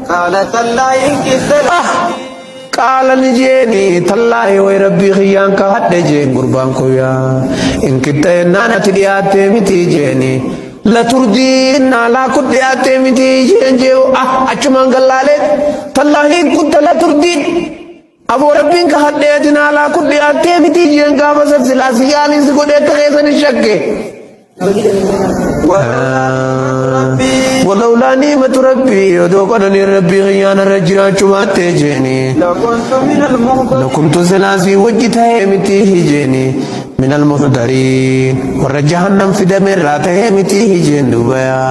قال تالله إن كدت قال نجيني تالله وي ربي خيان كهد جين قربان كويا إن كنت نانا تديات متي جيني لا تردين على كل ديات متي جين جيو أجمان قلالك تالله إن كنت لا تردين أبو ربي كهد دياتنا على كل ديات متي جين قابا سلسلاسي يعني سكو ديات غيثن الشكي ولولا نعمة ربي ودوقنني ربي غيانا رجلا شمات تجيني لكنت سلاسي وجهتها متيه جيني من المحضرين ورجهنم في دمر راته متيه جين دوبيا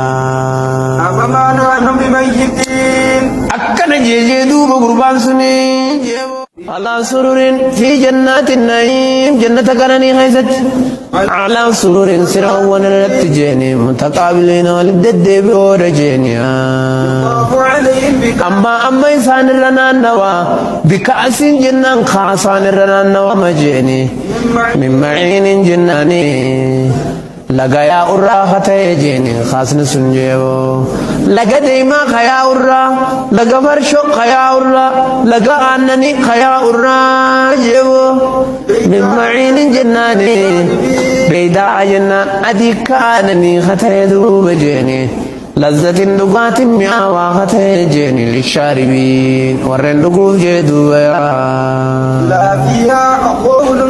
أفما نحن بميتين أكن جيجي دوب قربان سني على سرور في جنات النعيم جنة كرني خيزت على سرور سرون التجيني متقابلين والدد بورجيني أما إنسان لنا النوى بكأس جنان خاصان لنا النوى مجيني من معين جناني لقى يا أرى خطيجيني خاصن سنجيو لقى ديما خيا أرى لقى فرشو خيا أرى لقى أنني خيا أرى جيو من معين جناني بيدا جنة أديك أنني خطيدو بجيني لذة دقات مياوا خطيجيني للشاربين ورن دقوف جيدو لا فيها قول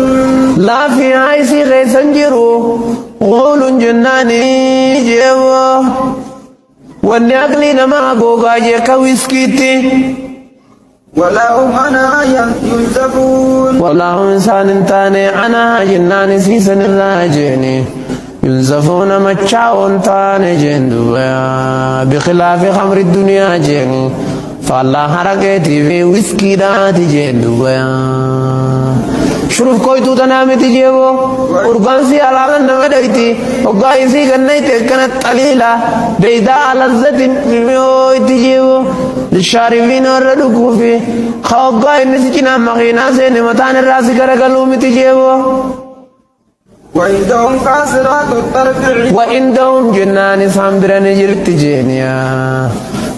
لا فيها إسي غيسن جيرو قول جناني جيو والنقل نما قوغا جيكا ويسكيتي ولا هم أنا ينزفون ولا هم إنسان تاني أنا جناني سيسن الراجيني ينزفون مچاون تاني جندو بخلاف خمر الدنيا جيني فالله حركتي في ويسكي داتي جندو شروف کوئی تو تنامی تجیبو قربان سی علاقن نمدائیتی وقائی سی کننیتی کنت قلیلہ بیدا لذت میوئی تجیبو للشارفین وردکو فی خوقائی نسی چنا مخینا سے نمتان الراسی کرکلومی تجیبو وعندهم قاصرات الطرف وعندهم جنان سامبران جرت جينيا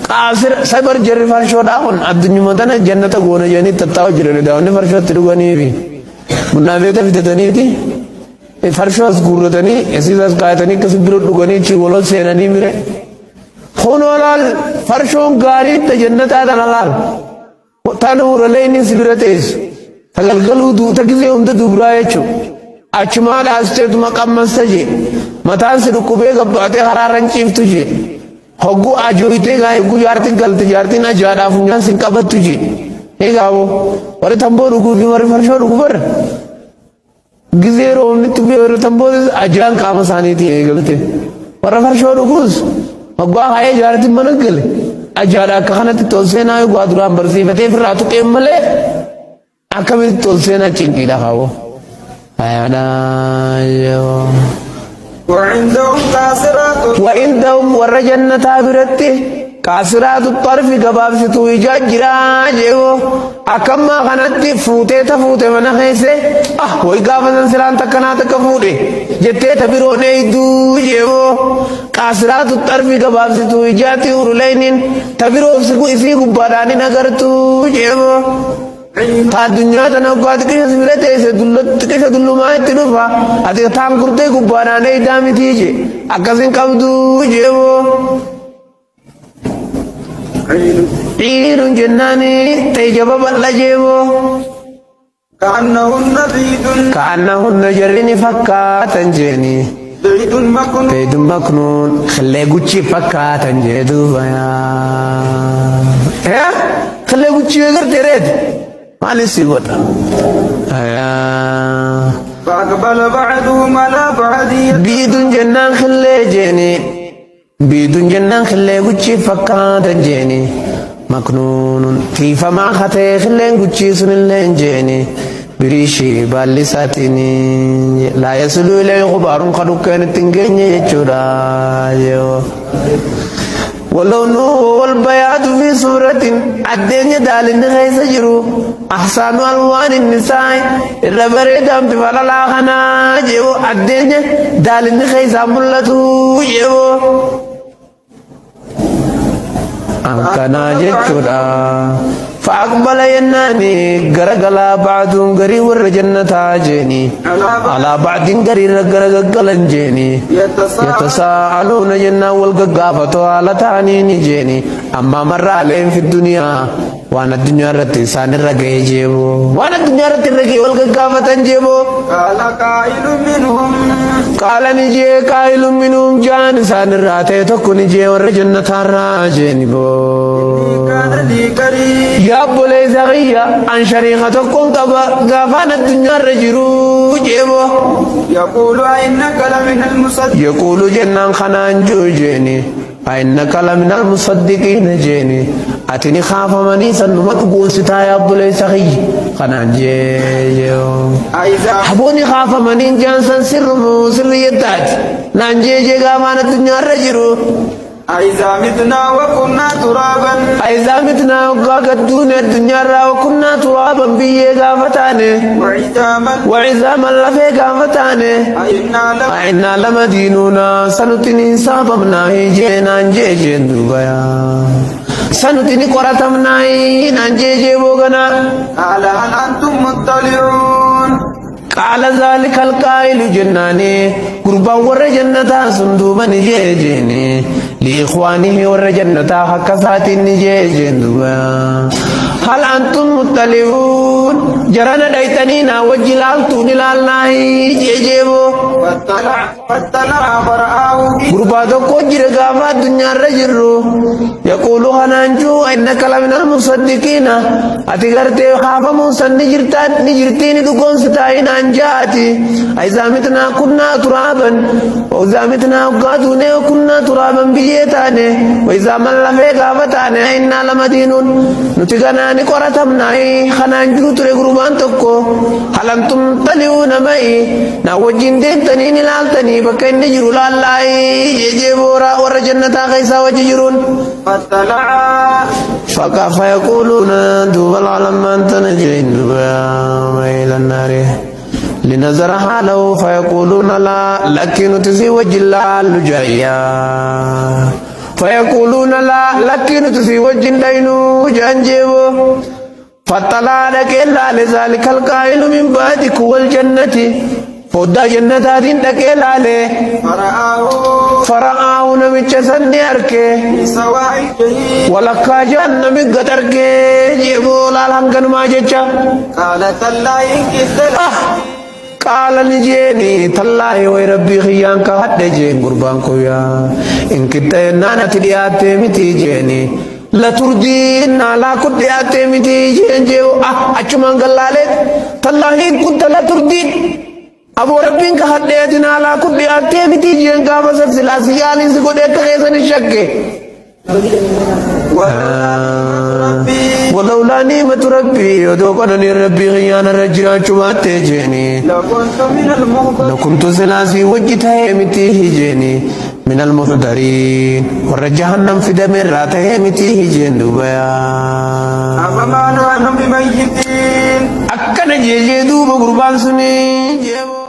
قاصر سبر جر فرشو داون الدنيا متنا جنة غونا جاني تتاو جرن داون فرشو تدغني في منافقة في تدنيتي فرشو اسغورتني اسيداس قايتني كسبرو دغني چيولو سيناني ميره خونولال فرشو غاري تجنة دلال تانور ليني سبرتيس تغلغلو دو تكزي ام دبرايچو أجمال أستيت مقام مستجي متان سرقوبه قبضة حرارن چيف تجي هگو أجويته غاي هگو يارتي غلط يارتي نا جادا فنجان سنكابت تجي هي غاو وري تنبو رقو في وري فرشو رقو بر غزيرو نتبه وري تنبو أجران كامساني تي غلطه وري فرشو رقوز هگو هاي جارتي منقل أجادا كخانة تولسينا هگو أدران برسي فتي فراتو كيممله أكمل تولسينا چنكي دخاو وعندهم قاصرات وعندهم ورجنة برته قاصرات الطرف قبابسة ويجاجرا جيو أكما خانت فوتة من خيسه ويقافة سلان تكنا تكفوته جتة تبيرون يدو جيو قاصرات الطرف قبابسة ويجاتي ورلين تبيرون سكو إسي قباراني نغرتو جيو الدنيا تنقاد كيس ملته سدلت كيس دلو ما يتنفع أتي تام كرته كبارا نه دامي تيجي أكاسين كابدو جيو عير جناني تيجبا بلا جيو كأنهن جرين فكاتا جيني بيد مكنون خلي قوتشي فكاتا جيدو بيا خلي قوتشي وغير تريد مالي سيبوتا فأقبل بعضهم على بعض بيدون جنان خلي جيني بيدون جنان خلي قوتشي فكاتا جيني مكنون كيف ما خطي خلي قوتشي سنلين جيني بريشي باللساتيني لا يسلو إليه غبار قد كانت تنجيني يجورا ولونه والبياض في صورة الدنيا دالين غيث جرو أحسان ألوان النساء الربريدام تفعل الآخنا جيو الدنيا دالين غيث ملتو جيو كنا جتشورا فأقبل يناني غرغلا بعضهم غري ور جنة جيني على بعض غري غرغلا جيني يتساءلون جنة والغغافة على تاني جيني أما مر عليهم في الدنيا وانا الدنيا رتي سان رغي جيبو وانا الدنيا رتي رغي والغغافة جيبو قال نجي قائل منهم جان سان راتي تكون نجي ور جنة راجيني بو يا بولي زغيا عن شريحة كون غافانا الدنيا رجرو جيبو يقول جنان خنان جو جيني أئنك لمن المصدقين جيني أتني خاف مني سنمت قوستا يا بولي زغي خنان جيجو حبوني خاف مني جانسان سر يتاج نانجي غافانا الدنيا رجرو أإذا متنا وكنا ترابا أإذا متنا وقاقدون الدنيا را وكنا ترابا بيه غافتاني وعزاما لفي غافتاني أئنا لمدينونا سنتني صابمنا جينا جيجين دوبايا سنتني قراتمنا نانجيجي بوغنا على هل أنتم مطلعون قال ذلك القائل جناني قربا ور جنة صندوبا نجيجيني لإخوانه ور جنة حكسات نجيجين هل أنتم مطلعون جرانا دايتنينا وجلالتون لالله جيجيبو فاطلع فرآه قربا دكو جرقافا الدنيا رجرو يقول هنانجو إنك لمن المصدقين أتغرتي خافا موسى نجرتين دقون ستاين أنجاتي أيضا متنا كنا ترابا وإذا متنا وقاتوني وكنا ترابا بجيتاني وإذا من لفي غافتاني إنا لمدينون نتغناني قراتمنا خنانجو تري قربان تكو هل أنتم تليون معي ناوجين دينتني نلالتني بكين نجروا لالله يجيبورا ور جنة غيسا وججرون فاطلع فكيف يقولون دوب العالم أنت نجين إلى النار لنزرها له فيقولون لا لكن تسي وجه الله لجايا فيقولون لا لكن تسي وجه دينو جانجيبو فطلع لك إلا لذلك القائل من بعدك والجنة فودا جنة دين عليه فرآه نمچ سني أركي سواء الجحيم ولكا جهنم قدركي جيبو لالهنگن ما جيچا قال تالله إن كدت قال نجيني تالله وي ربي خيان کا حد جين قربان کو يا إن كدت نانا تدياتي متي جيني لا تردين على كدياتي متي جين جيو أچمان قلالي تالله إن كنت لا تردين أبو ربين كهديتنا على كل أكتيفيتي جنكا بسر سلاسيالي سكود اتخيصن الشك ولولا نعمة ربي ودوقنني ربي غيانا رجلا شمات جيني لكنت سلاسي وجتها يمتيه جيني من المحضرين ورجهنم في دمر راته يمتيه جين دوبايا أفما نحن بميتين أكنا جيجي دوب قربان سني جيبو